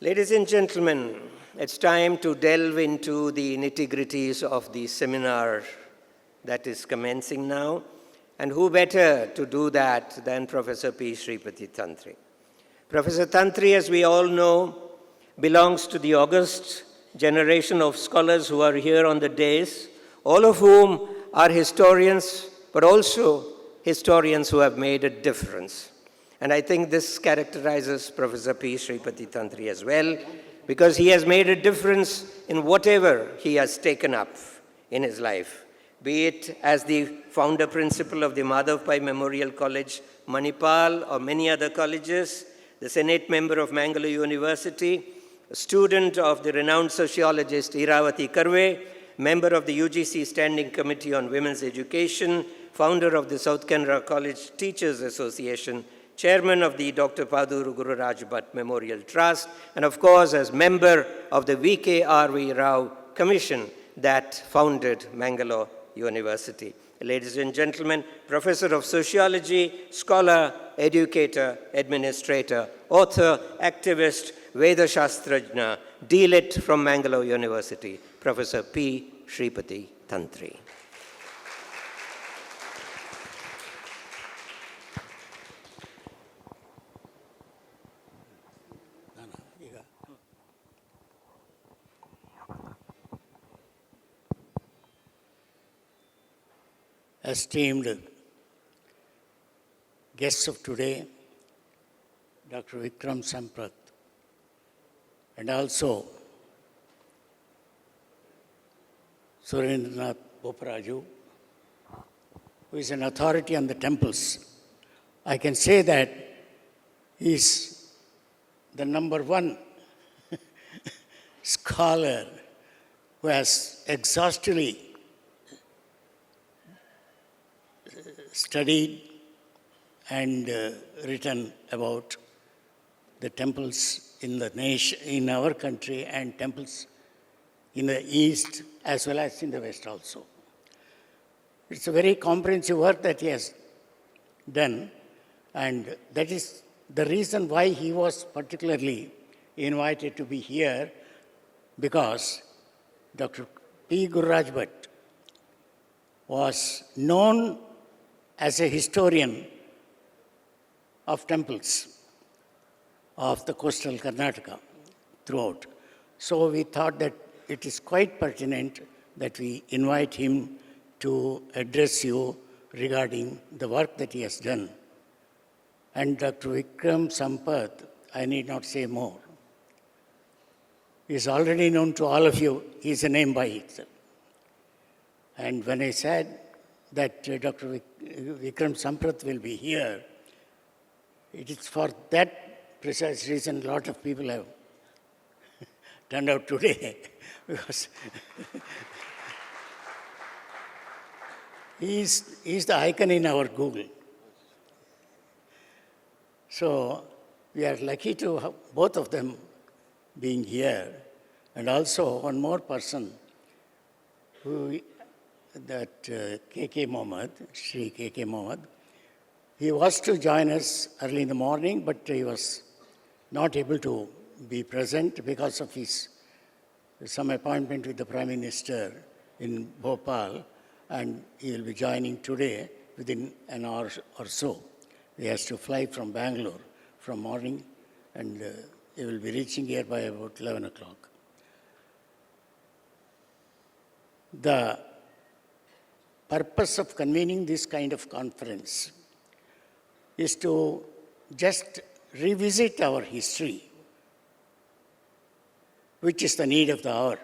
Ladies and gentlemen, it's time to delve into the nitty-gritties of the seminar that is commencing now. And who better to do that than Professor P. Sripati Tantri. Professor Tantri, as we all know, belongs to the august generation of scholars who are here on the dais, all of whom are historians, but also historians who have made a difference. And I think this characterizes Professor P. Sripati Tantri as well, because he has made a difference in whatever he has taken up in his life, be it as the founder principal of the Madhav Pai Memorial College, Manipal, or many other colleges, the Senate member of Mangalore University, a student of the renowned sociologist Iravati Karve, member of the UGC Standing Committee on Women's Education, founder of the South Canara College Teachers Association, chairman of the Dr. Paduru Gururaj Bhatt Memorial Trust, and of course as member of the V.K.R.V. Rao Commission that founded Mangalore University. Ladies and gentlemen, professor of sociology, scholar, educator, administrator, author, activist, Veda Shastrajna, D.Lit from Mangalore University, Professor P. Sripati Tantri. Esteemed guests of today, Dr. Vikram Sampath, and also Surendranath Bopparaju, who is an authority on the temples. I can say that he is the number one scholar who has exhaustively studied and written about the temples in the nation, in our country, and temples in the East as well as in the West also. It's a very comprehensive work that he has done, and that is the reason why he was particularly invited to be here, because Dr. P. Gururaj Bhatt was known as a historian of temples of the coastal Karnataka throughout. So we thought that it is quite pertinent that we invite him to address you regarding the work that he has done. And Dr. Vikram Sampath, I need not say more. He is already known to all of you. He is a name by itself. And when I said that Dr. Vikram Sampath will be here, it is for that precise reason a lot of people have turned out today, because he is the icon in our Google. So we are lucky to have both of them being here, and also one more person who that K.K. Mohammed, Sri K.K. Mohammed. He was to join us early in the morning, but he was not able to be present because of some appointment with the Prime Minister in Bhopal, and he will be joining today within an hour or so. He has to fly from Bangalore from morning, and he will be reaching here by about 11 o'clock. The purpose of convening this kind of conference is to just revisit our history, which is the need of the hour,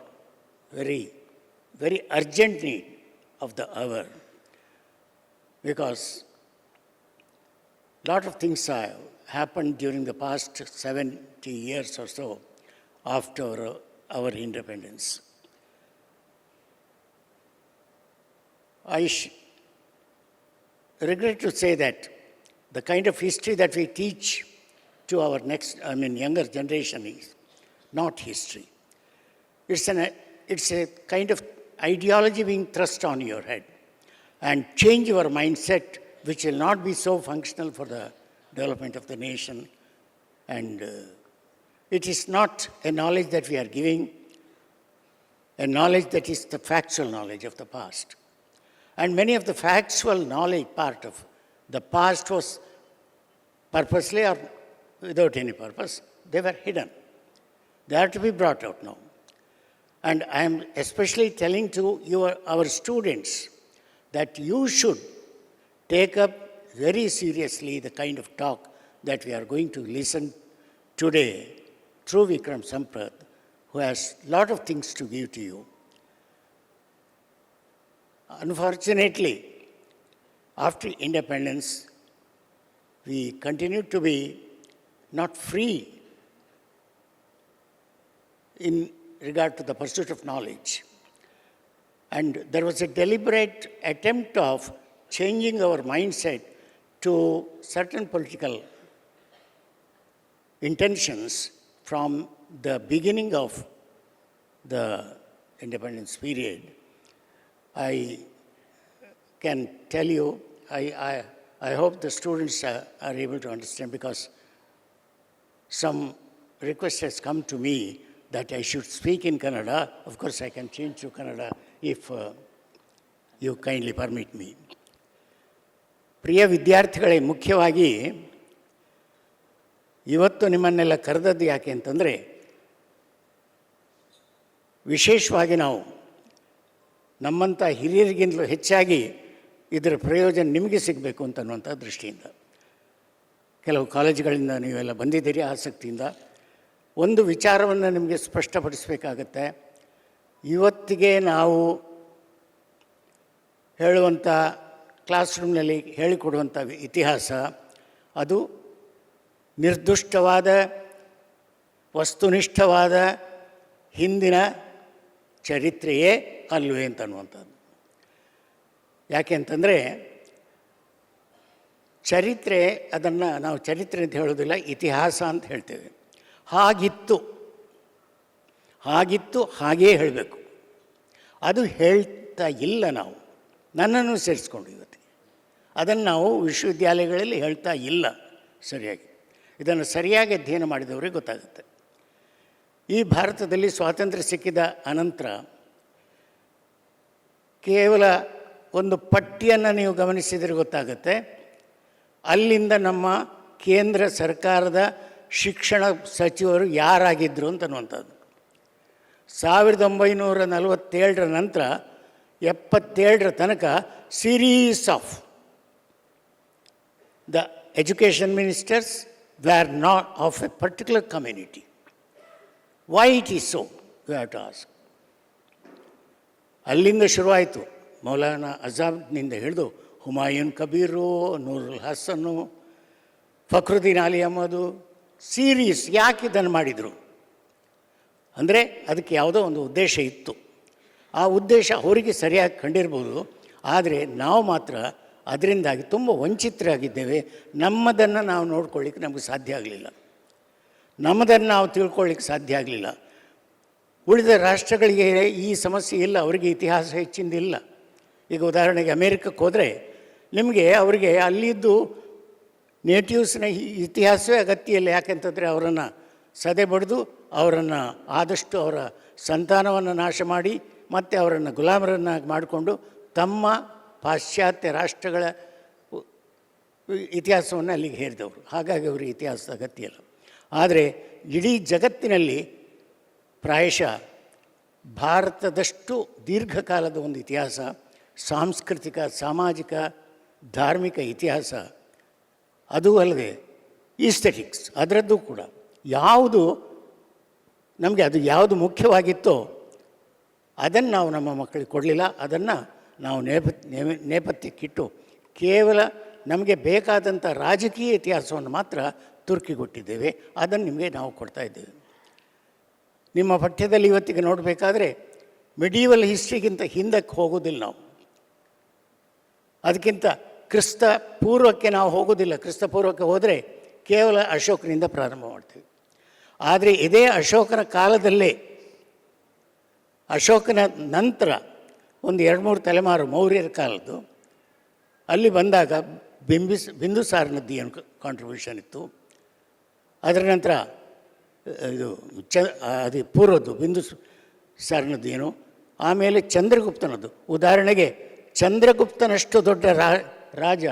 very, very urgent need of the hour, because a lot of things have happened during the past 70 years or so after our independence. I regret to say that the kind of history that we teach to our younger generation is not history. It's a kind of ideology being thrust on your head and change your mindset, which will not be so functional for the development of the nation and It is not a knowledge that we are giving, a knowledge that is the factual knowledge of the past. And many of the factual knowledge part of the past was purposely or without any purpose, they were hidden. They are to be brought out now. And I am especially telling to our students that you should take up very seriously the kind of talk that we are going to listen today through Vikram Sampath, who has a lot of things to give to you. Unfortunately, after independence, we continue to be not free in regard to the pursuit of knowledge. And there was a deliberate attempt of changing our mindset to certain political intentions from the beginning of the independence period. I can tell you, I hope the students are able to understand, because some request has come to me that I should speak in Kannada. Of course, I can change to Kannada if you kindly permit me. ಪ್ರಿಯ ವಿದ್ಯಾರ್ಥಿಗಳೇ, ಮುಖ್ಯವಾಗಿ ಇವತ್ತು ನಿಮ್ಮನ್ನೆಲ್ಲ ಕರೆದದ್ದು ಯಾಕೆ ಅಂತಂದರೆ, ವಿಶೇಷವಾಗಿ ನಾವು ನಮ್ಮಂಥ ಹಿರಿಯರಿಗಿಂತಲೂ ಹೆಚ್ಚಾಗಿ ಇದರ ಪ್ರಯೋಜನ ನಿಮಗೆ ಸಿಗಬೇಕು ಅಂತನ್ನುವಂಥ ದೃಷ್ಟಿಯಿಂದ ಕೆಲವು ಕಾಲೇಜುಗಳಿಂದ ನೀವೆಲ್ಲ ಬಂದಿದ್ದೀರಿ ಆಸಕ್ತಿಯಿಂದ. ಒಂದು ವಿಚಾರವನ್ನು ನಿಮಗೆ ಸ್ಪಷ್ಟಪಡಿಸಬೇಕಾಗತ್ತೆ. ಇವತ್ತಿಗೆ ನಾವು ಹೇಳುವಂಥ ಕ್ಲಾಸ್ ರೂಮ್ನಲ್ಲಿ ಹೇಳಿಕೊಡುವಂಥ ಇತಿಹಾಸ ಅದು ನಿರ್ದುಷ್ಟವಾದ, ವಸ್ತುನಿಷ್ಠವಾದ ಹಿಂದಿನ ಚರಿತ್ರೆಯೇ ಅಲ್ವೇ ಅಂತನ್ನುವಂಥದ್ದು. ಯಾಕೆ ಅಂತಂದರೆ ಚರಿತ್ರೆ, ಅದನ್ನು ನಾವು ಚರಿತ್ರೆ ಅಂತ ಹೇಳೋದಿಲ್ಲ, ಇತಿಹಾಸ ಅಂತ ಹೇಳ್ತೇವೆ. ಹಾಗಿತ್ತು ಹಾಗೇ ಹೇಳಬೇಕು. ಅದು ಹೇಳ್ತಾ ಇಲ್ಲ ನಾವು, ನನ್ನನ್ನು ಸೇರಿಸ್ಕೊಂಡು ಇವತ್ತಿಗೆ ಅದನ್ನು ನಾವು ವಿಶ್ವವಿದ್ಯಾಲಯಗಳಲ್ಲಿ ಹೇಳ್ತಾ ಇಲ್ಲ ಸರಿಯಾಗಿ. ಇದನ್ನು ಸರಿಯಾಗಿ ಅಧ್ಯಯನ ಮಾಡಿದವರಿಗೆ ಗೊತ್ತಾಗುತ್ತೆ. ಈ ಭಾರತದಲ್ಲಿ ಸ್ವಾತಂತ್ರ್ಯ ಸಿಕ್ಕಿದ ಅನಂತರ ಕೇವಲ ಒಂದು ಪಟ್ಟಿಯನ್ನು ನೀವು ಗಮನಿಸಿದರೆ ಗೊತ್ತಾಗುತ್ತೆ, ಅಲ್ಲಿಂದ ನಮ್ಮ ಕೇಂದ್ರ ಸರ್ಕಾರದ ಶಿಕ್ಷಣ ಸಚಿವರು ಯಾರಾಗಿದ್ದರು ಅಂತನ್ನುವಂಥದ್ದು. 1947 ನಂತರ 77 ತನಕ series of the education ministers were not of a particular community. Why it is so? You have to ask. ಅಲ್ಲಿಂದ ಶುರುವಾಯಿತು. ಮೌಲಾನಾ ಆಜಾದ್ನಿಂದ ಹಿಡಿದು ಹುಮಾಯೂನ್ ಕಬೀರು, ನೂರುಲ್ ಹಸನ್ನು, ಫಕ್ರುದ್ದೀನ್ ಅಲಿ ಅಹಮದು, ಸೀರೀಸ್. ಯಾಕೆ ಇದನ್ನು ಮಾಡಿದರು ಅಂದರೆ ಅದಕ್ಕೆ ಯಾವುದೋ ಒಂದು ಉದ್ದೇಶ ಇತ್ತು. ಆ ಉದ್ದೇಶ ಅವರಿಗೆ ಸರಿಯಾಗಿ ಕಂಡಿರ್ಬೋದು, ಆದರೆ ನಾವು ಮಾತ್ರ ಅದರಿಂದಾಗಿ ತುಂಬ ವಂಚಿತರಾಗಿದ್ದೇವೆ. ನಮ್ಮದನ್ನು ನಾವು ನೋಡ್ಕೊಳ್ಳಿಕ್ಕೆ ನಮಗೆ ಸಾಧ್ಯ ಆಗಲಿಲ್ಲ, ನಮ್ಮದನ್ನು ನಾವು ತಿಳ್ಕೊಳ್ಳಿಕ್ಕೆ ಸಾಧ್ಯ ಆಗಲಿಲ್ಲ. ಉಳಿದ ರಾಷ್ಟ್ರಗಳಿಗೆ ಈ ಸಮಸ್ಯೆ ಇಲ್ಲ, ಅವರಿಗೆ ಇತಿಹಾಸ ಹೆಚ್ಚಿಂದಿಲ್ಲ. ಈಗ ಉದಾಹರಣೆಗೆ ಅಮೇರಿಕಕ್ಕೆ ಹೋದರೆ ನಿಮಗೆ ಅವರಿಗೆ ಅಲ್ಲಿದ್ದು ನೇಟಿವ್ಸ್ನ ಇತಿಹಾಸವೇ ಅಗತ್ಯ ಇಲ್ಲ. ಯಾಕೆಂತಂದರೆ ಅವರನ್ನು ಸದೆ ಬಡಿದು ಅವರನ್ನು ಆದಷ್ಟು ಅವರ ಸಂತಾನವನ್ನು ನಾಶ ಮಾಡಿ ಮತ್ತು ಅವರನ್ನು ಗುಲಾಮರನ್ನಾಗಿ ಮಾಡಿಕೊಂಡು ತಮ್ಮ ಪಾಶ್ಚಾತ್ಯ ರಾಷ್ಟ್ರಗಳ ಇತಿಹಾಸವನ್ನು ಅಲ್ಲಿಗೆ ಹೇರಿದವರು. ಹಾಗಾಗಿ ಅವರಿಗೆ ಇತಿಹಾಸದ ಅಗತ್ಯ ಇಲ್ಲ. ಆದರೆ ಇಡೀ ಜಗತ್ತಿನಲ್ಲಿ ಪ್ರಾಯಶಃ ಭಾರತದಷ್ಟು ದೀರ್ಘಕಾಲದ ಒಂದು ಇತಿಹಾಸ, ಸಾಂಸ್ಕೃತಿಕ, ಸಾಮಾಜಿಕ, ಧಾರ್ಮಿಕ ಇತಿಹಾಸ, ಅದು ಅಲ್ಲದೆ ಈಸ್ಥೆಟಿಕ್ಸ್ ಅದರದ್ದು ಕೂಡ ಯಾವುದು ನಮಗೆ ಅದು ಯಾವುದು ಮುಖ್ಯವಾಗಿತ್ತೋ ಅದನ್ನು ನಾವು ನಮ್ಮ ಮಕ್ಕಳಿಗೆ ಕೊಡಲಿಲ್ಲ. ಅದನ್ನು ನಾವು ನೇಪಥ್ಯಕ್ಕಿಟ್ಟು ಕೇವಲ ನಮಗೆ ಬೇಕಾದಂಥ ರಾಜಕೀಯ ಇತಿಹಾಸವನ್ನು ಮಾತ್ರ ತುರ್ಕಿಗೊಟ್ಟಿದ್ದೇವೆ. ಅದನ್ನು ನಿಮಗೆ ನಾವು ಕೊಡ್ತಾ ಇದ್ದೇವೆ. ನಿಮ್ಮ ಪಠ್ಯದಲ್ಲಿ ಇವತ್ತಿಗೆ ನೋಡಬೇಕಾದ್ರೆ ಮಿಡೀವಲ್ ಹಿಸ್ಟ್ರಿಗಿಂತ ಹಿಂದಕ್ಕೆ ಹೋಗೋದಿಲ್ಲ ನಾವು, ಅದಕ್ಕಿಂತ ಕ್ರಿಸ್ತ ಪೂರ್ವಕ್ಕೆ ನಾವು ಹೋಗೋದಿಲ್ಲ. ಕ್ರಿಸ್ತ ಪೂರ್ವಕ್ಕೆ ಹೋದರೆ ಕೇವಲ ಅಶೋಕನಿಂದ ಪ್ರಾರಂಭ ಮಾಡ್ತೀವಿ. ಆದರೆ ಇದೇ ಅಶೋಕನ ಕಾಲದಲ್ಲೇ, ಅಶೋಕನ ನಂತರ ಒಂದು 2-3 ತಲೆಮಾರು ಮೌರ್ಯರ ಕಾಲದ್ದು, ಅಲ್ಲಿ ಬಂದಾಗ ಬಿಂದುಸಾರ ನದಿಯ ಕಾಂಟ್ರಿಬ್ಯೂಷನ್ ಇತ್ತು. ಅದರ ನಂತರ ಇದು ಅದು ಪೂರ್ವದ್ದು ಬಿಂದು ಸಾರನದ್ದು ಏನು, ಆಮೇಲೆ ಚಂದ್ರಗುಪ್ತನದ್ದು. ಉದಾಹರಣೆಗೆ ಚಂದ್ರಗುಪ್ತನಷ್ಟು ದೊಡ್ಡ ರಾಜ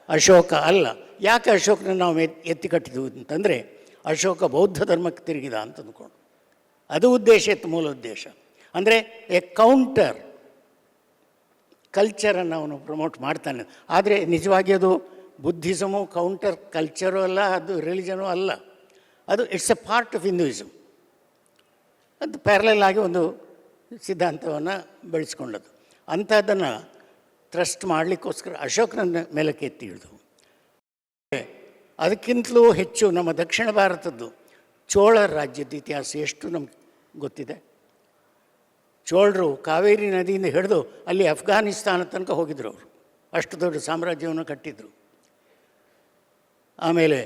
ಅಶೋಕ ಅಲ್ಲ. ಯಾಕೆ ಅಶೋಕನ ನಾವು ಎತ್ತಿ ಕಟ್ಟಿದ್ವು ಅಂತಂದರೆ ಅಶೋಕ ಬೌದ್ಧ ಧರ್ಮಕ್ಕೆ ತಿರುಗಿದ ಅಂತ ಅಂದ್ಕೊಂಡು, ಅದು ಉದ್ದೇಶ ಇತ್ತು, ಮೂಲ ಉದ್ದೇಶ. ಅಂದರೆ ಎ ಕೌಂಟರ್ ಕಲ್ಚರನ್ನು ಅವನು ಪ್ರಮೋಟ್ ಮಾಡ್ತಾನೆ. ಆದರೆ ನಿಜವಾಗಿ ಅದು ಬುದ್ಧಿಸಮು ಕೌಂಟರ್ ಕಲ್ಚರು ಅಲ್ಲ, ಅದು ರಿಲಿಜನು ಅಲ್ಲ, ಅದು it's A part of Hinduism. ಅದು ಪ್ಯಾರಲಲ್ ಆಗಿ ಒಂದು ಸಿದ್ಧಾಂತವನ್ನು ಬೆಳೆಸ್ಕೊಂಡದ್ದು. ಅಂಥದ್ದನ್ನು ಟ್ರಸ್ಟ್ ಮಾಡಲಿಕ್ಕೋಸ್ಕರ ಅಶೋಕನ ಮೇಲಕ್ಕೆ ಎತ್ತಿ ಹಿಡಿದು. ಅದಕ್ಕಿಂತಲೂ ಹೆಚ್ಚು ನಮ್ಮ ದಕ್ಷಿಣ ಭಾರತದ್ದು ಚೋಳ ರಾಜ್ಯದ ಇತಿಹಾಸ ಎಷ್ಟು ನಮ್ಗೆ ಗೊತ್ತಿದೆ. ಚೋಳರು ಕಾವೇರಿ ನದಿಯಿಂದ ಹಿಡಿದು ಅಲ್ಲಿ ಅಫ್ಘಾನಿಸ್ತಾನ ತನಕ ಹೋಗಿದ್ರು. ಅವರು ಅಷ್ಟು ದೊಡ್ಡ ಸಾಮ್ರಾಜ್ಯವನ್ನು ಕಟ್ಟಿದರು. ಆಮೇಲೆ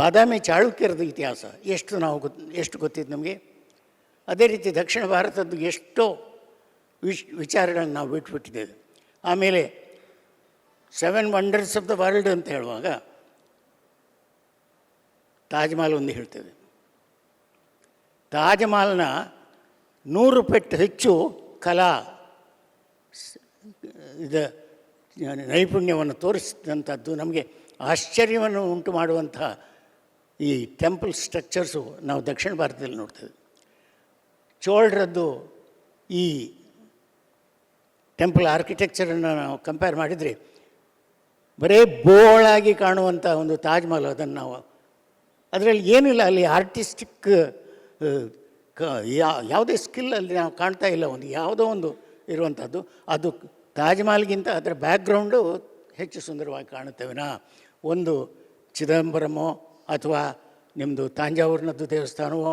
ಬಾದಾಮಿ ಚಾಳುಕ್ಯರದ ಇತಿಹಾಸ ಎಷ್ಟು ಗೊತ್ತಿದೆ ನಮಗೆ. ಅದೇ ರೀತಿ ದಕ್ಷಿಣ ಭಾರತದ್ದು ಎಷ್ಟೋ ವಿಚಾರಗಳನ್ನು ನಾವು ಬಿಟ್ಬಿಟ್ಟಿದ್ದೇವೆ. ಆಮೇಲೆ 7 ವಂಡರ್ಸ್ ಆಫ್ ದ ವರ್ಲ್ಡ್ ಅಂತ ಹೇಳುವಾಗ ತಾಜ್ ಮಹಲ್ ಒಂದು ಹೇಳ್ತೇವೆ. ತಾಜ್ ಮಹಲ್ನ 100 ಪಟ್ಟು ಹೆಚ್ಚು ಕಲಾ ನೈಪುಣ್ಯವನ್ನು ತೋರಿಸಿದಂಥದ್ದು, ನಮಗೆ ಆಶ್ಚರ್ಯವನ್ನು ಉಂಟು ಮಾಡುವಂತಹ ಈ ಟೆಂಪಲ್ ಸ್ಟ್ರಕ್ಚರ್ಸು ನಾವು ದಕ್ಷಿಣ ಭಾರತದಲ್ಲಿ ನೋಡ್ತೇವೆ. ಚೋಳರದ್ದು ಈ ಟೆಂಪಲ್ ಆರ್ಕಿಟೆಕ್ಚರನ್ನು ನಾವು ಕಂಪೇರ್ ಮಾಡಿದರೆ ಬರೇ ಬೋಳಾಗಿ ಕಾಣುವಂಥ ಒಂದು ತಾಜ್ ಮಹಲ್, ಅದನ್ನು ನಾವು ಅದರಲ್ಲಿ ಏನಿಲ್ಲ, ಅಲ್ಲಿ ಆರ್ಟಿಸ್ಟಿಕ್ ಯಾವುದೇ ಸ್ಕಿಲ್ ಅಲ್ಲಿ ನಾವು ಕಾಣ್ತಾ ಇಲ್ಲ. ಒಂದು ಯಾವುದೋ ಒಂದು ಇರುವಂಥದ್ದು, ಅದು ತಾಜ್ ಮಹಲ್ಗಿಂತ ಅದರ ಬ್ಯಾಕ್ಗ್ರೌಂಡು ಹೆಚ್ಚು ಸುಂದರವಾಗಿ ಕಾಣುತ್ತೇವೆನಾ. ಒಂದು ಚಿದಂಬರಮೋ ಅಥವಾ ನಿಮ್ಮದು ತಾಂಜಾವೂರಿನದ್ದು ದೇವಸ್ಥಾನವೋ,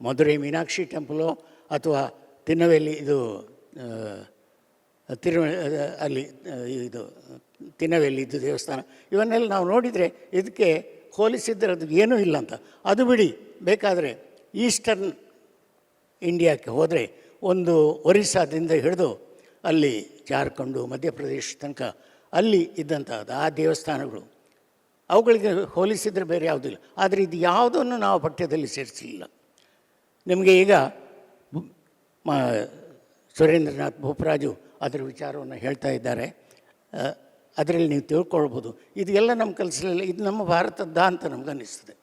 ಮಧುರೈ ಮೀನಾಕ್ಷಿ ಟೆಂಪಲೋ, ಅಥವಾ ತಿರುನೆಲ್ವೇಲಿ ಅಲ್ಲಿ ಇದು ತಿರುನೆಲ್ವೇಲಿದ್ದು ದೇವಸ್ಥಾನ, ಇವನ್ನೆಲ್ಲ ನಾವು ನೋಡಿದರೆ ಇದಕ್ಕೆ ಹೋಲಿಸಿದ್ರೆ ಅದು ಏನೂ ಇಲ್ಲ ಅಂತ. ಅದು ಬಿಡಿ, ಬೇಕಾದರೆ ಈಸ್ಟರ್ನ್ ಇಂಡಿಯಾಕ್ಕೆ ಹೋದರೆ ಒಂದು ಒರಿಸ್ಸಾದಿಂದ ಹಿಡಿದು ಅಲ್ಲಿ ಜಾರ್ಖಂಡು ಮಧ್ಯಪ್ರದೇಶ ತನಕ ಅಲ್ಲಿ ಇದ್ದಂಥದ್ದು ಆ ದೇವಸ್ಥಾನಗಳು, ಅವುಗಳಿಗೆ ಹೋಲಿಸಿದರೆ ಬೇರೆ ಯಾವುದಿಲ್ಲ. ಆದರೆ ಇದು ಯಾವುದನ್ನು ನಾವು ಪಠ್ಯದಲ್ಲಿ ಸೇರಿಸಲಿಲ್ಲ. ನಿಮಗೆ ಈಗ ಸುರೇಂದ್ರನಾಥ್ ಭೂಪರಾಜು ಅದರ ವಿಚಾರವನ್ನು ಹೇಳ್ತಾ ಇದ್ದಾರೆ. ಅದರಲ್ಲಿ ನೀವು ತಿಳ್ಕೊಳ್ಬೋದು. ಇದು ಎಲ್ಲ ನಮ್ಮ ಕಲಿಸಲಿಲ್ಲ, ಇದು ನಮ್ಮ ಭಾರತದ್ದ ಅಂತ ನಮಗನ್ನಿಸ್ತದೆ.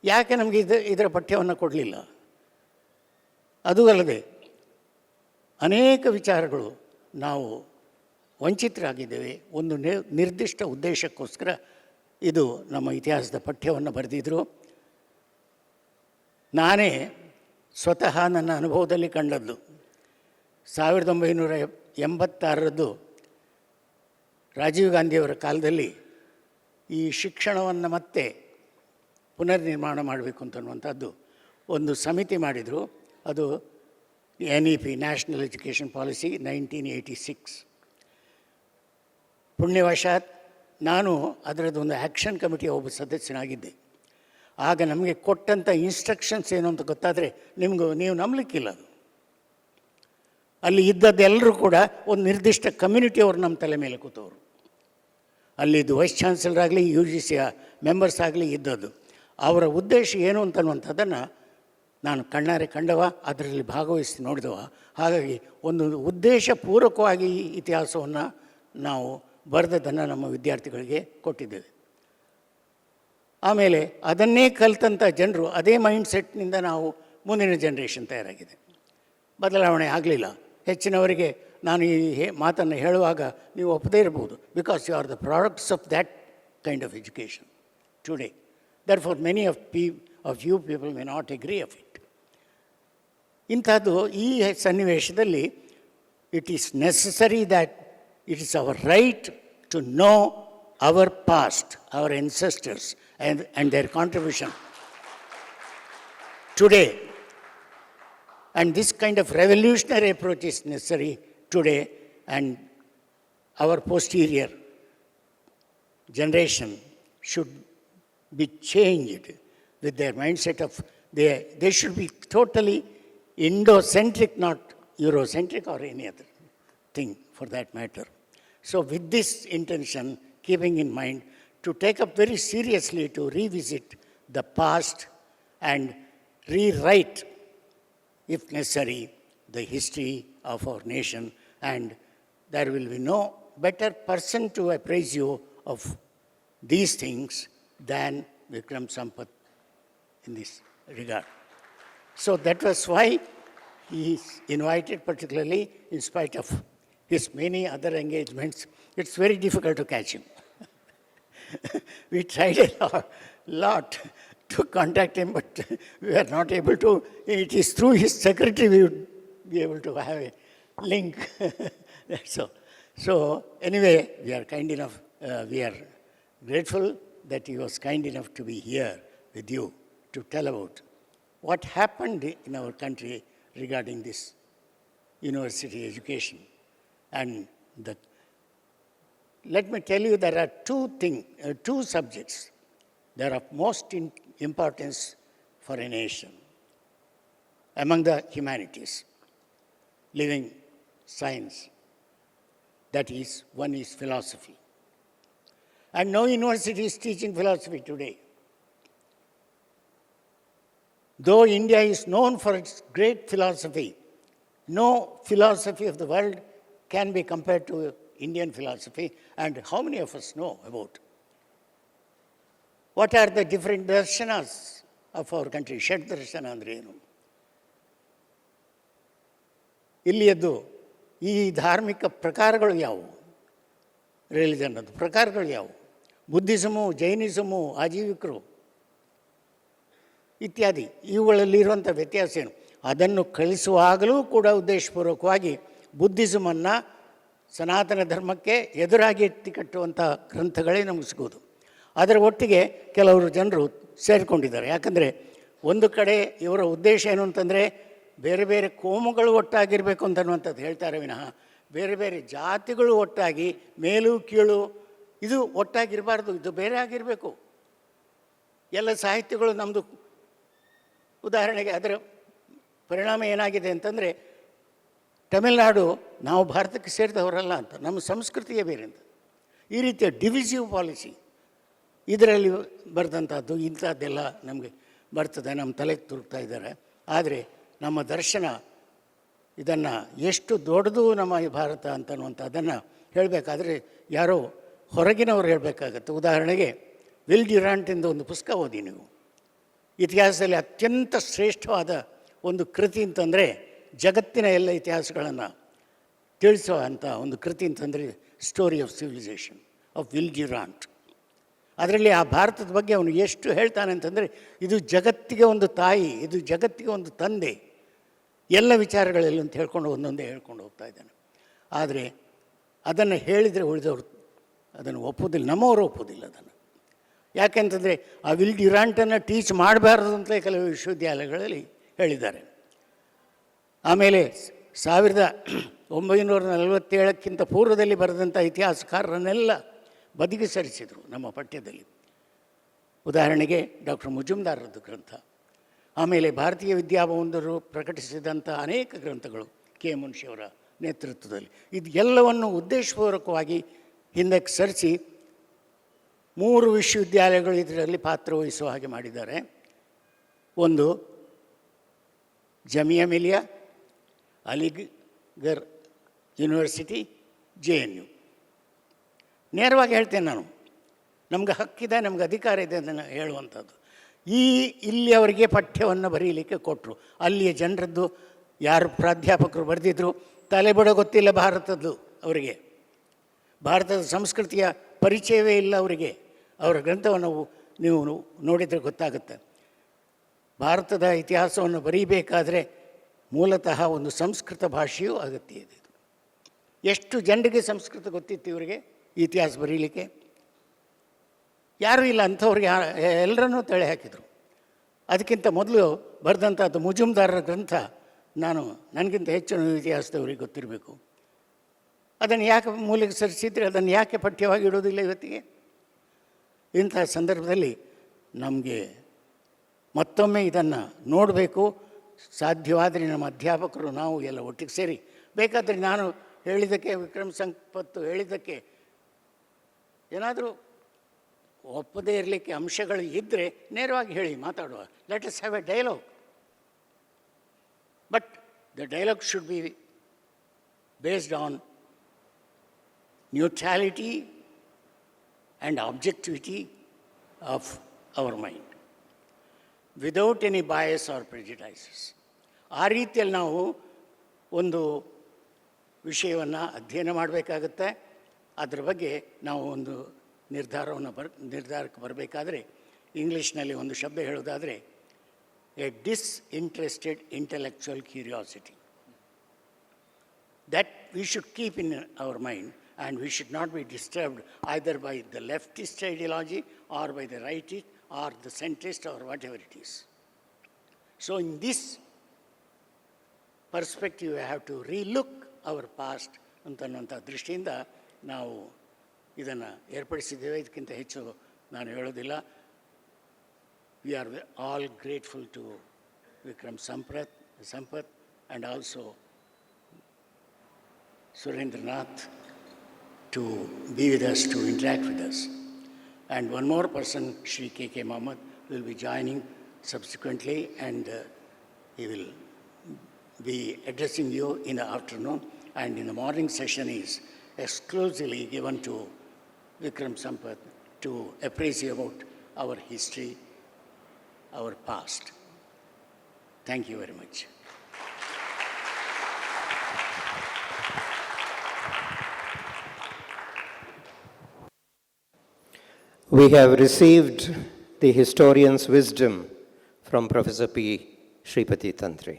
ಯಾಕೆ ನಮಗೆ ಇದರ ಪಠ್ಯವನ್ನು ಕೊಡಲಿಲ್ಲ? ಅದೂ ಅಲ್ಲದೆ ಅನೇಕ ವಿಚಾರಗಳು ನಾವು ವಂಚಿತರಾಗಿದ್ದೇವೆ. ಒಂದು ನಿರ್ದಿಷ್ಟ ಉದ್ದೇಶಕ್ಕೋಸ್ಕರ ಇದು ನಮ್ಮ ಇತಿಹಾಸದ ಪಠ್ಯವನ್ನು ಬರೆದಿದ್ದರು. ನಾನೇ ಸ್ವತಃ ನನ್ನ ಅನುಭವದಲ್ಲಿ ಕಂಡದ್ದು 1986 ರಾಜೀವ್ ಗಾಂಧಿಯವರ ಕಾಲದಲ್ಲಿ ಈ ಶಿಕ್ಷಣವನ್ನು ಮತ್ತೆ ಪುನರ್ನಿರ್ಮಾಣ ಮಾಡಬೇಕು ಅಂತನ್ನುವಂಥದ್ದು ಒಂದು ಸಮಿತಿ ಮಾಡಿದರು. ಅದು NEP ನ್ಯಾಷನಲ್ ಎಜುಕೇಷನ್ ಪಾಲಿಸಿ 1986. ಪುಣ್ಯವಶಾತ್ ನಾನು ಅದರದ್ದು ಒಂದು ಆ್ಯಕ್ಷನ್ ಕಮಿಟಿಯ ಒಬ್ಬ ಸದಸ್ಯನಾಗಿದ್ದೆ. ಆಗ ನಮಗೆ ಕೊಟ್ಟಂಥ ಇನ್ಸ್ಟ್ರಕ್ಷನ್ಸ್ ಏನು ಅಂತ ಗೊತ್ತಾದರೆ ನೀವು ನಂಬಲಿಕ್ಕಿಲ್ಲ. ಅದು ಅಲ್ಲಿ ಇದ್ದದ್ದೆಲ್ಲರೂ ಕೂಡ ಒಂದು ನಿರ್ದಿಷ್ಟ ಕಮ್ಯುನಿಟಿಯವರು ನಮ್ಮ ತಲೆ ಮೇಲೆ ಕೂತವರು. ಅಲ್ಲಿದ್ದು ವೈಸ್ ಚಾನ್ಸಲರ್ ಆಗಲಿ UGC ಮೆಂಬರ್ಸ್ ಆಗಲಿ ಇದ್ದದ್ದು. ಅವರ ಉದ್ದೇಶ ಏನು ಅಂತನ್ನುವಂಥದ್ದನ್ನು ನಾನು ಕಣ್ಣಾರೆ ಕಂಡವ, ಅದರಲ್ಲಿ ಭಾಗವಹಿಸಿ ನೋಡಿದವ. ಹಾಗಾಗಿ ಒಂದು ಉದ್ದೇಶಪೂರ್ವಕವಾಗಿ ಈ ಇತಿಹಾಸವನ್ನು ನಾವು ಬರೆದದ್ದನ್ನು ನಮ್ಮ ವಿದ್ಯಾರ್ಥಿಗಳಿಗೆ ಕೊಟ್ಟಿದ್ದೇವೆ. ಆಮೇಲೆ ಅದನ್ನೇ ಕಲಿತಂಥ ಜನರು ಅದೇ ಮೈಂಡ್ ಸೆಟ್ನಿಂದ ನಾವು ಮುಂದಿನ ಜನ್ರೇಷನ್ ತಯಾರಾಗಿದೆ. ಬದಲಾವಣೆ ಆಗಲಿಲ್ಲ. ಹೆಚ್ಚಿನವರಿಗೆ ನಾನು ಈ ಮಾತನ್ನು ಹೇಳುವಾಗ ನೀವು ಒಪ್ಪದೇ ಇರ್ಬೋದು, because you are the products of that kind of education today. Therefore many of you people may not agree of it. ಇಂಥದ್ದು ಈ ಸನ್ನಿವೇಶದಲ್ಲಿ it is necessary that it is our right to know our past, our ancestors and their contribution today. And this kind of revolutionary approach is necessary today, and our posterior generation should be changed with their mindset of they should be totally Indo-centric, not Eurocentric or any other thing for that matter. So with this intention, keeping in mind to take up very seriously to revisit the past and rewrite, if necessary, the history of our nation, and there will be no better person to appraise you of these things than Vikram Sampath in this regard. So that was why he is invited, particularly in spite of his many other engagements. It's very difficult to catch him. We tried a lot to contact him, but we were not able to. It is through his secretary we would be able to have a link. That's all. So anyway, we are kind enough, we are grateful that he was kind enough to be here with you to tell about what happened in our country regarding this university education. And let me tell you, there are two subjects that are of most importance for a nation among the humanities, living science. That is, one is philosophy. And no university is teaching philosophy today. Though India is known for its great philosophy, no philosophy of the world can be compared to Indian philosophy. And how many of us know about what are the different darshanas of our country? Shat darshana andre ಏನು? ಇಲ್ಲಿಯದ್ದು ಈ ಧಾರ್ಮಿಕ ಪ್ರಕಾರಗಳು ಯಾವುವು? Religion ಅದು ಪ್ರಕಾರಗಳು ಯಾವುವು? ಬುದ್ಧಿಸಮು, ಜೈನಿಸಮು, ಆಜೀವಿಕರು ಇತ್ಯಾದಿ, ಇವುಗಳಲ್ಲಿರುವಂಥ ವ್ಯತ್ಯಾಸ ಏನು? ಅದನ್ನು ಕಳಿಸುವಾಗಲೂ ಕೂಡ ಉದ್ದೇಶಪೂರ್ವಕವಾಗಿ ಬುದ್ಧಿಸಮನ್ನು ಸನಾತನ ಧರ್ಮಕ್ಕೆ ಎದುರಾಗಿ ಎತ್ತಿ ಕಟ್ಟುವಂಥ ಗ್ರಂಥಗಳೇ ನಮಗೆ ಸಿಗೋದು. ಅದರ ಒಟ್ಟಿಗೆ ಕೆಲವರು ಜನರು ಸೇರಿಕೊಂಡಿದ್ದಾರೆ. ಯಾಕಂದರೆ ಒಂದು ಕಡೆ ಇವರ ಉದ್ದೇಶ ಏನು ಅಂತಂದರೆ ಬೇರೆ ಬೇರೆ ಕೋಮುಗಳು ಒಟ್ಟಾಗಿರಬೇಕು ಅಂತನ್ನುವಂಥದ್ದು ಹೇಳ್ತಾರೆ ವಿನಃ ಬೇರೆ ಬೇರೆ ಜಾತಿಗಳು ಒಟ್ಟಾಗಿ ಮೇಲು ಕೀಳು ಇದು ಒಟ್ಟಾಗಿರಬಾರ್ದು, ಇದು ಬೇರೆ ಆಗಿರಬೇಕು. ಎಲ್ಲ ಸಾಹಿತ್ಯಗಳು ನಮ್ಮದು ಉದಾಹರಣೆಗೆ ಅದರ ಪರಿಣಾಮ ಏನಾಗಿದೆ ಅಂತಂದರೆ ತಮಿಳುನಾಡು ನಾವು ಭಾರತಕ್ಕೆ ಸೇರಿದವರಲ್ಲ ಅಂತ, ನಮ್ಮ ಸಂಸ್ಕೃತಿಯೇ ಬೇರೆ ಅಂತ. ಈ ರೀತಿಯ ಡಿವಿಸಿವ್ ಪಾಲಿಸಿ ಇದರಲ್ಲಿ ಬರೆದಂಥದ್ದು ಇಂಥದ್ದೆಲ್ಲ ನಮಗೆ ಬರ್ತದೆ, ನಮ್ಮ ತಲೆಗೆ ತುರುಕ್ತಾ ಇದ್ದಾರೆ. ಆದರೆ ನಮ್ಮ ದರ್ಶನ ಇದನ್ನು ಎಷ್ಟು ದೊಡ್ಡದು ನಮ್ಮ ಈ ಭಾರತ ಅಂತನ್ನುವಂಥ ಅದನ್ನು ಹೇಳಬೇಕಾದ್ರೆ ಯಾರೋ ಹೊರಗಿನವರು ಹೇಳಬೇಕಾಗತ್ತೆ. ಉದಾಹರಣೆಗೆ ವಿಲ್ ಡ್ಯುರಾಂಟಿಂದ ಒಂದು ಪುಸ್ತಕ ಓದಿ ನೀವು. ಇತಿಹಾಸದಲ್ಲಿ ಅತ್ಯಂತ ಶ್ರೇಷ್ಠವಾದ ಒಂದು ಕೃತಿ ಅಂತಂದರೆ, ಜಗತ್ತಿನ ಎಲ್ಲ ಇತಿಹಾಸಗಳನ್ನು ತಿಳಿಸೋ ಅಂಥ ಒಂದು ಕೃತಿ ಅಂತಂದರೆ story of civilisation of will Durant. ಅದರಲ್ಲಿ ಆ ಭಾರತದ ಬಗ್ಗೆ ಅವನು ಎಷ್ಟು ಹೇಳ್ತಾನೆ ಅಂತಂದರೆ, ಇದು ಜಗತ್ತಿಗೆ ಒಂದು ತಾಯಿ, ಇದು ಜಗತ್ತಿಗೆ ಒಂದು ತಂದೆ, ಎಲ್ಲ ವಿಚಾರಗಳಲ್ಲಿ ಅಂತ ಹೇಳ್ಕೊಂಡು ಒಂದೊಂದೇ ಹೇಳ್ಕೊಂಡು ಹೋಗ್ತಾ ಇದ್ದಾನೆ. ಆದರೆ ಅದನ್ನು ಹೇಳಿದರೆ ಉಳಿದವರು ಅದನ್ನು ಒಪ್ಪೋದಿಲ್ಲ, ನಮ್ಮವರು ಒಪ್ಪೋದಿಲ್ಲ ಅದನ್ನು. ಯಾಕೆಂತಂದರೆ ಆ ವಿಲ್ ಡ್ಯುರಾಂಟನ್ನು ಟೀಚ್ ಮಾಡಬಾರ್ದು ಅಂತಲೇ ಕೆಲವು ವಿಶ್ವವಿದ್ಯಾಲಯಗಳಲ್ಲಿ ಹೇಳಿದ್ದಾರೆ. ಆಮೇಲೆ 1947ಕ್ಕಿಂತ ಪೂರ್ವದಲ್ಲಿ ಬರೆದಂಥ ಇತಿಹಾಸಕಾರರನ್ನೆಲ್ಲ ಬದಿಗೆ ಸರಿಸಿದರು ನಮ್ಮ ಪಠ್ಯದಲ್ಲಿ. ಉದಾಹರಣೆಗೆ ಡಾಕ್ಟರ್ ಮುಜುಮ್ದಾರರದ್ದು ಗ್ರಂಥ, ಆಮೇಲೆ ಭಾರತೀಯ ವಿದ್ಯಾಭವನರು ಪ್ರಕಟಿಸಿದಂಥ ಅನೇಕ ಗ್ರಂಥಗಳು ಕೆ ಮುನ್ಷಿಯವರ ನೇತೃತ್ವದಲ್ಲಿ. ಇದು ಎಲ್ಲವನ್ನು ಉದ್ದೇಶಪೂರ್ವಕವಾಗಿ ಹಿಂದಕ್ಕೆ ಸರಿಸಿ 3 ವಿಶ್ವವಿದ್ಯಾಲಯಗಳು ಇದರಲ್ಲಿ ಪಾತ್ರವಹಿಸುವ ಹಾಗೆ ಮಾಡಿದ್ದಾರೆ. ಒಂದು ಜಮಿಯಾ ಮಿಲಿಯಾ, ಅಲಿಗರ್ ಯೂನಿವರ್ಸಿಟಿ, JNU. ನೇರವಾಗಿ ಹೇಳ್ತೇನೆ ನಾನು, ನಮ್ಗೆ ಹಕ್ಕಿದೆ, ನಮ್ಗೆ ಅಧಿಕಾರ ಇದೆ ಅದನ್ನು ಹೇಳುವಂಥದ್ದು. ಇಲ್ಲಿ ಅವರಿಗೆ ಪಠ್ಯವನ್ನು ಬರೀಲಿಕ್ಕೆ ಕೊಟ್ಟರು. ಅಲ್ಲಿಯ ಜನರದ್ದು ಯಾರು ಪ್ರಾಧ್ಯಾಪಕರು ಬರೆದಿದ್ರು ತಲೆಬುಡ ಗೊತ್ತಿಲ್ಲ ಭಾರತದ್ದು ಅವರಿಗೆ, ಭಾರತದ ಸಂಸ್ಕೃತಿಯ ಪರಿಚಯವೇ ಇಲ್ಲ ಅವರಿಗೆ. ಅವರ ಗ್ರಂಥವನ್ನು ನೀವು ನೋಡಿದರೆ ಗೊತ್ತಾಗುತ್ತೆ. ಭಾರತದ ಇತಿಹಾಸವನ್ನು ಬರೀಬೇಕಾದರೆ ಮೂಲತಃ ಒಂದು ಸಂಸ್ಕೃತ ಭಾಷೆಯೂ ಅಗತ್ಯ ಇದೆ. ಎಷ್ಟು ಜನರಿಗೆ ಸಂಸ್ಕೃತ ಗೊತ್ತಿತ್ತು ಇವರಿಗೆ ಇತಿಹಾಸ ಬರೀಲಿಕ್ಕೆ? ಯಾರೂ ಇಲ್ಲ. ಅಂಥವ್ರಿಗೆ ಎಲ್ಲರನ್ನೂ ತಳ್ಳಿ ಹಾಕಿದರು. ಅದಕ್ಕಿಂತ ಮೊದಲು ಬರೆದಂಥದ್ದು ಮುಜುಮ್ದಾರರ ಗ್ರಂಥ ನನಗಿಂತ ಹೆಚ್ಚು ಇತಿಹಾಸದವರಿಗೆ ಗೊತ್ತಿರಬೇಕು. ಅದನ್ನು ಯಾಕೆ ಮೂಲೆಗೆ ಸರಿಸಿದರೆ, ಅದನ್ನು ಯಾಕೆ ಪಠ್ಯವಾಗಿ ಇಡೋದಿಲ್ಲ ಇವತ್ತಿಗೆ? ಇಂಥ ಸಂದರ್ಭದಲ್ಲಿ ನಮಗೆ ಮತ್ತೊಮ್ಮೆ ಇದನ್ನು ನೋಡಬೇಕು. ಸಾಧ್ಯವಾದರೆ ನಮ್ಮ ಅಧ್ಯಾಪಕರು ನಾವು ಎಲ್ಲ ಒಟ್ಟಿಗೆ ಸೇರಿ, ಬೇಕಾದರೆ ನಾನು ಹೇಳಿದ್ದಕ್ಕೆ, ವಿಕ್ರಮ್ ಸಂಪತ್ ಹೇಳಿದ್ದಕ್ಕೆ ಏನಾದರೂ ಒಪ್ಪದೇ ಇರಲಿಕ್ಕೆ ಅಂಶಗಳು ಇದ್ದರೆ ನೇರವಾಗಿ ಹೇಳಿ, ಮಾತಾಡುವ. Let us have A dialogue. But the dialogue should be based on neutrality and objectivity of our mind, without any bias or prejudices. ಆ ರೀತಿಯಲ್ಲಿ ನಾವು ಒಂದು ವಿಷಯವನ್ನು ಅಧ್ಯಯನ ಮಾಡಬೇಕಾಗುತ್ತೆ. ಅದರ ಬಗ್ಗೆ ನಾವು ಒಂದು ನಿರ್ಧಾರಕ್ಕೆ ಬರಬೇಕಾದ್ರೆ ಇಂಗ್ಲೀಷ್ನಲ್ಲಿ ಒಂದು ಶಬ್ದ ಹೇಳೋದಾದರೆ a disinterested intellectual curiosity. That we should keep in our mind, and we should not be disturbed either by the leftist ideology or by the rightist or the centrist or whatever it is. So in this perspective, we have to relook our past ಅಂತನ್ನುವಂಥ ದೃಷ್ಟಿಯಿಂದ ನಾವು ಇದನ್ನು ಏರ್ಪಡಿಸಿದ್ದೇವೆ. ಇದಕ್ಕಿಂತ ಹೆಚ್ಚು ನಾನು ಹೇಳೋದಿಲ್ಲ. We are all grateful to Vikram Sampath and also Surendranath to be with us, to interact with us. And one more person, Shri K.K. Mohammed, will be joining subsequently, and he will be addressing you in the afternoon. And in the morning session is exclusively given to Vikram Sampath to appraise you about our history, our past. Thank you very much. We have received the historian's wisdom from Professor P. Sripati Tantri.